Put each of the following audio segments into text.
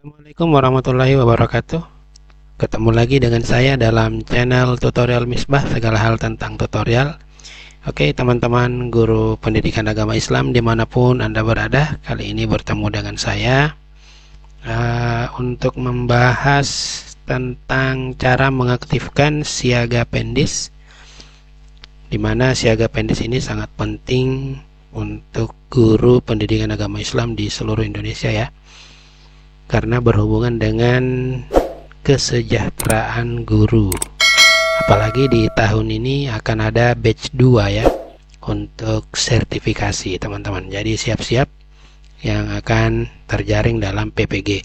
Assalamualaikum warahmatullahi wabarakatuh. Ketemu lagi dengan saya dalam channel tutorial Misbah, segala hal tentang tutorial. Oke teman-teman guru pendidikan agama Islam dimanapun Anda berada, kali ini bertemu dengan saya untuk membahas tentang cara mengaktifkan siaga pendis, dimana siaga pendis ini sangat penting untuk guru pendidikan agama Islam di seluruh Indonesia ya, karena berhubungan dengan kesejahteraan guru. Apalagi di tahun ini akan ada batch 2 ya, untuk sertifikasi teman-teman. Jadi siap-siap yang akan terjaring dalam PPG.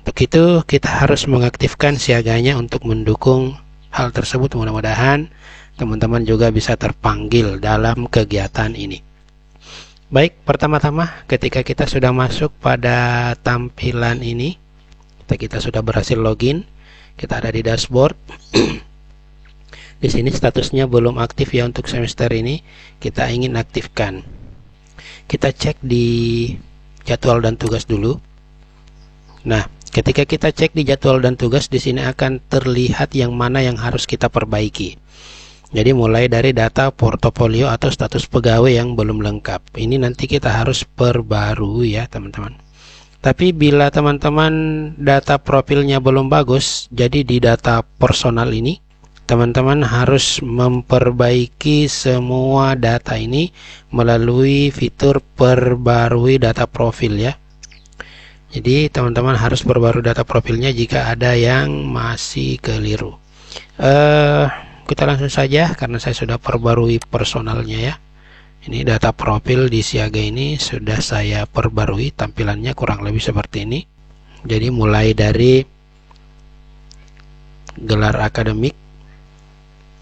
Untuk itu kita harus mengaktifkan siaganya untuk mendukung hal tersebut. Mudah-mudahan teman-teman juga bisa terpanggil dalam kegiatan ini. Baik, pertama-tama ketika kita sudah masuk pada tampilan ini, kita sudah berhasil login, kita ada di dashboard. Di sini statusnya belum aktif ya untuk semester ini, kita ingin aktifkan. Kita cek di jadwal dan tugas dulu. Nah, ketika kita cek di jadwal dan tugas, di sini akan terlihat yang mana yang harus kita perbaiki. Jadi mulai dari data portofolio atau status pegawai yang belum lengkap. Ini nanti kita harus perbarui ya teman-teman. Tapi bila teman-teman data profilnya belum bagus, jadi di data personal ini teman-teman harus memperbaiki semua data ini melalui fitur perbarui data profil ya. Jadi teman-teman harus perbarui data profilnya jika ada yang masih keliru. Kita langsung saja karena saya sudah perbarui personalnya ya. Ini data profil di siaga ini sudah saya perbarui, tampilannya kurang lebih seperti ini. Jadi mulai dari gelar akademik,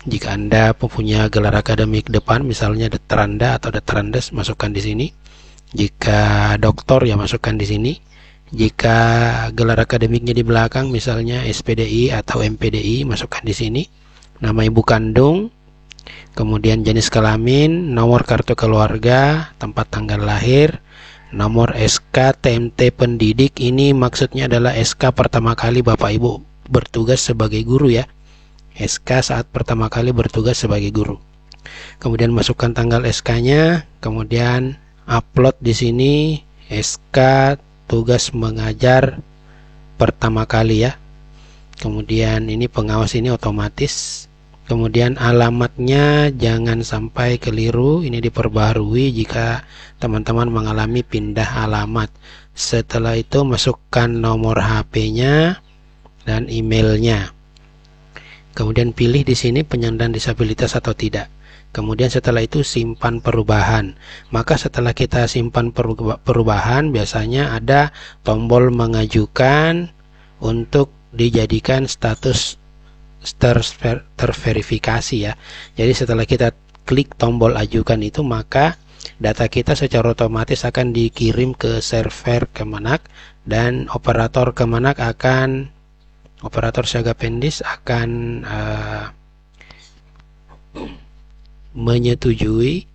jika Anda punya gelar akademik depan misalnya Detranda atau Detrandes, masukkan di sini. Jika doktor ya masukkan di sini. Jika gelar akademiknya di belakang misalnya SPDI atau MPDI, masukkan di sini. Nama ibu kandung, kemudian jenis kelamin, nomor kartu keluarga, tempat tanggal lahir, nomor SK TMT pendidik. Ini maksudnya adalah SK pertama kali Bapak Ibu bertugas sebagai guru ya, SK saat pertama kali bertugas sebagai guru. Kemudian masukkan tanggal SK-nya, kemudian upload di sini SK tugas mengajar pertama kali ya. Kemudian ini pengawas ini otomatis. Kemudian alamatnya jangan sampai keliru, ini diperbarui jika teman-teman mengalami pindah alamat. Setelah itu masukkan nomor HP-nya dan emailnya. Kemudian pilih di sini penyandang disabilitas atau tidak. Kemudian setelah itu simpan perubahan. Maka setelah kita simpan perubahan, biasanya ada tombol mengajukan untuk dijadikan status terverifikasi ya. Jadi setelah kita klik tombol ajukan itu, maka data kita secara otomatis akan dikirim ke server Kemenak, dan operator Kemenak operator siaga pendis akan menyetujui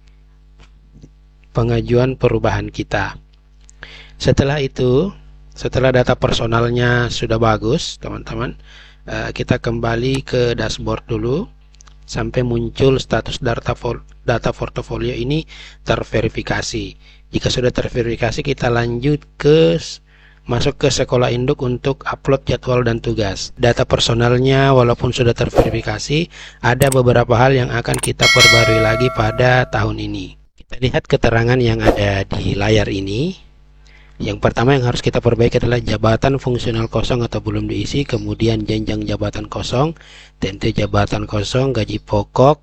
pengajuan perubahan kita. Setelah itu, setelah data personalnya sudah bagus teman-teman, kita kembali ke dashboard dulu sampai muncul status data portofolio ini terverifikasi. Jika sudah terverifikasi, kita lanjut masuk ke sekolah induk untuk upload jadwal dan tugas. Data personalnya walaupun sudah terverifikasi, ada beberapa hal yang akan kita perbarui lagi pada tahun ini. Kita lihat keterangan yang ada di layar ini. Yang pertama yang harus kita perbaiki adalah jabatan fungsional kosong atau belum diisi, kemudian jenjang jabatan kosong, TMT jabatan kosong, gaji pokok,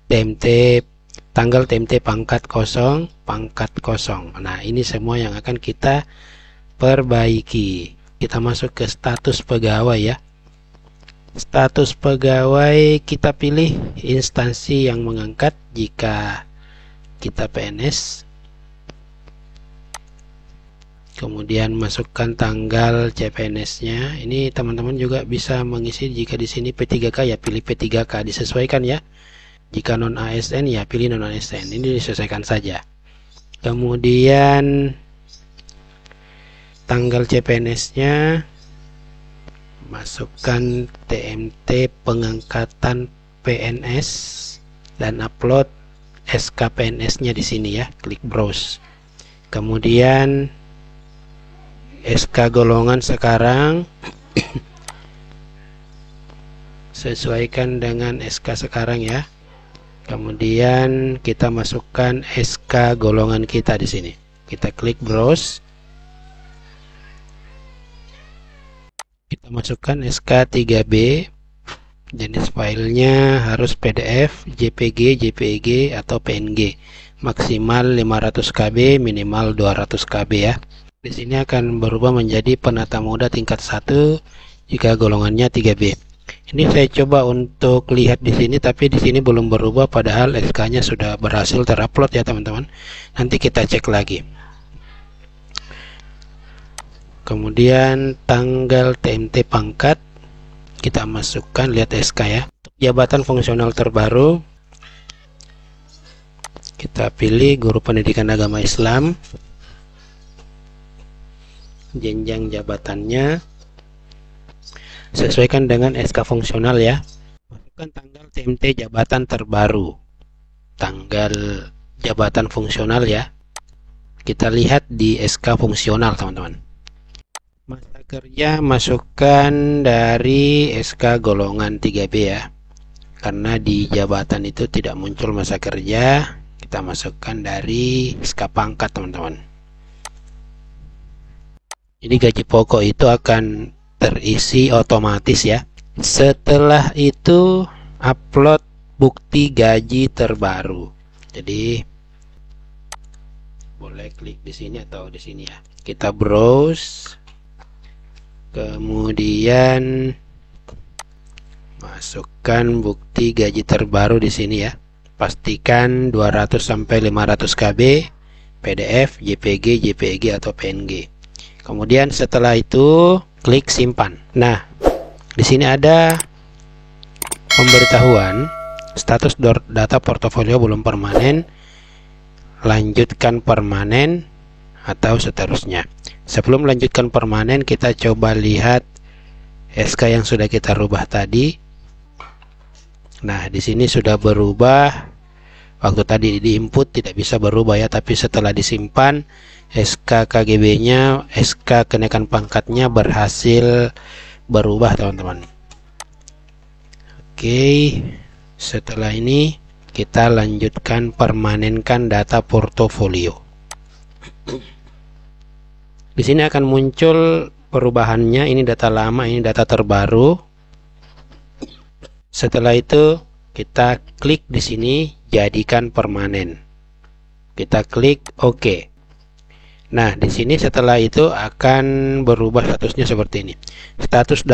TMT tanggal TMT pangkat kosong, pangkat kosong. Nah, ini semua yang akan kita perbaiki. Kita masuk ke status pegawai ya. Status pegawai kita pilih instansi yang mengangkat jika kita PNS. Kemudian masukkan tanggal CPNS-nya. Ini teman-teman juga bisa mengisi jika di sini P3K ya pilih P3K, disesuaikan ya. Jika non ASN ya pilih non ASN. Ini disesuaikan saja. Kemudian tanggal CPNS-nya masukkan TMT pengangkatan PNS dan upload SK PNS nya di sini ya, klik browse. Kemudian SK golongan sekarang sesuaikan dengan SK sekarang ya. Kemudian kita masukkan SK golongan kita di sini. Kita klik browse. Kita masukkan SK 3B. Jenis filenya harus PDF, JPG, JPEG atau PNG. Maksimal 500 KB, minimal 200 KB ya. Di sini akan berubah menjadi penata muda tingkat 1 jika golongannya 3B. Ini saya coba untuk lihat di sini, tapi di sini belum berubah, padahal SK-nya sudah berhasil terupload ya teman-teman. Nanti kita cek lagi. Kemudian tanggal TMT pangkat kita masukkan, lihat SK ya. Jabatan fungsional terbaru kita pilih guru pendidikan agama Islam. Jenjang jabatannya sesuaikan dengan SK fungsional ya. Masukkan tanggal TMT jabatan terbaru, tanggal jabatan fungsional ya. Kita lihat di SK fungsional teman-teman. Masa kerja masukkan dari SK golongan 3B ya, karena di jabatan itu tidak muncul masa kerja. Kita masukkan dari SK pangkat teman-teman. Jadi gaji pokok itu akan terisi otomatis ya. Setelah itu upload bukti gaji terbaru. Jadi boleh klik di sini atau di sini ya. Kita browse, kemudian masukkan bukti gaji terbaru di sini ya. Pastikan 200 sampai 500 KB, PDF, JPG, JPEG atau PNG. Kemudian setelah itu klik simpan. Nah, di sini ada pemberitahuan status data portofolio belum permanen, lanjutkan permanen atau seterusnya. Sebelum lanjutkan permanen, kita coba lihat SK yang sudah kita rubah tadi. Nah, di sini sudah berubah. Waktu tadi di input tidak bisa berubah ya, tapi setelah disimpan SK KGB-nya, SK kenaikan pangkatnya berhasil berubah teman-teman. Oke, setelah ini kita lanjutkan permanenkan data portofolio. Di sini akan muncul perubahannya, ini data lama, ini data terbaru. Setelah itu kita klik di sini jadikan permanen. Kita klik OK. Nah, di sini setelah itu akan berubah statusnya seperti ini. Status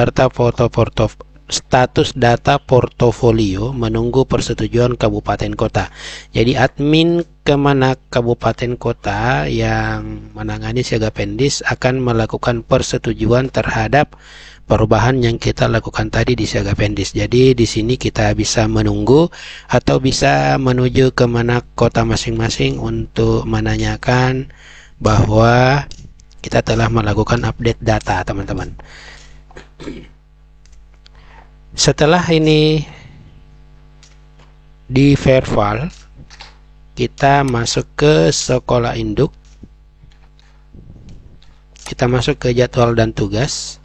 data portofolio menunggu persetujuan kabupaten kota. Jadi admin Kemenak kabupaten kota yang menangani Siaga Pendis akan melakukan persetujuan terhadap perubahan yang kita lakukan tadi di Siaga Pendis. Jadi di sini kita bisa menunggu atau bisa menuju ke Kemenak kota masing-masing untuk menanyakan bahwa kita telah melakukan update data teman-teman. Setelah ini di verval, kita masuk ke sekolah induk, kita masuk ke jadwal dan tugas.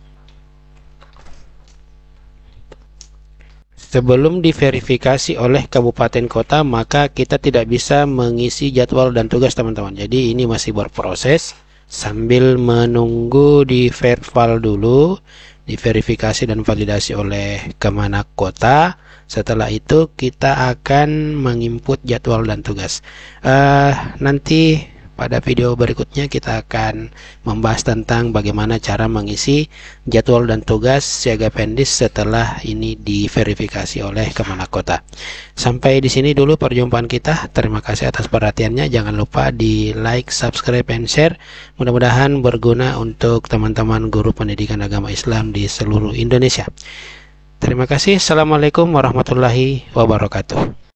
Sebelum diverifikasi oleh kabupaten kota, maka kita tidak bisa mengisi jadwal dan tugas teman-teman. Jadi ini masih berproses sambil menunggu di verval dulu, diverifikasi dan validasi oleh Kemenak kota. Setelah itu kita akan menginput jadwal dan tugas. Nanti pada video berikutnya kita akan membahas tentang bagaimana cara mengisi jadwal dan tugas Siaga Pendis setelah ini diverifikasi oleh Kemenak kota. Sampai di sini dulu perjumpaan kita. Terima kasih atas perhatiannya. Jangan lupa di like, subscribe, and share. Mudah-mudahan berguna untuk teman-teman guru pendidikan agama Islam di seluruh Indonesia. Terima kasih. Assalamualaikum warahmatullahi wabarakatuh.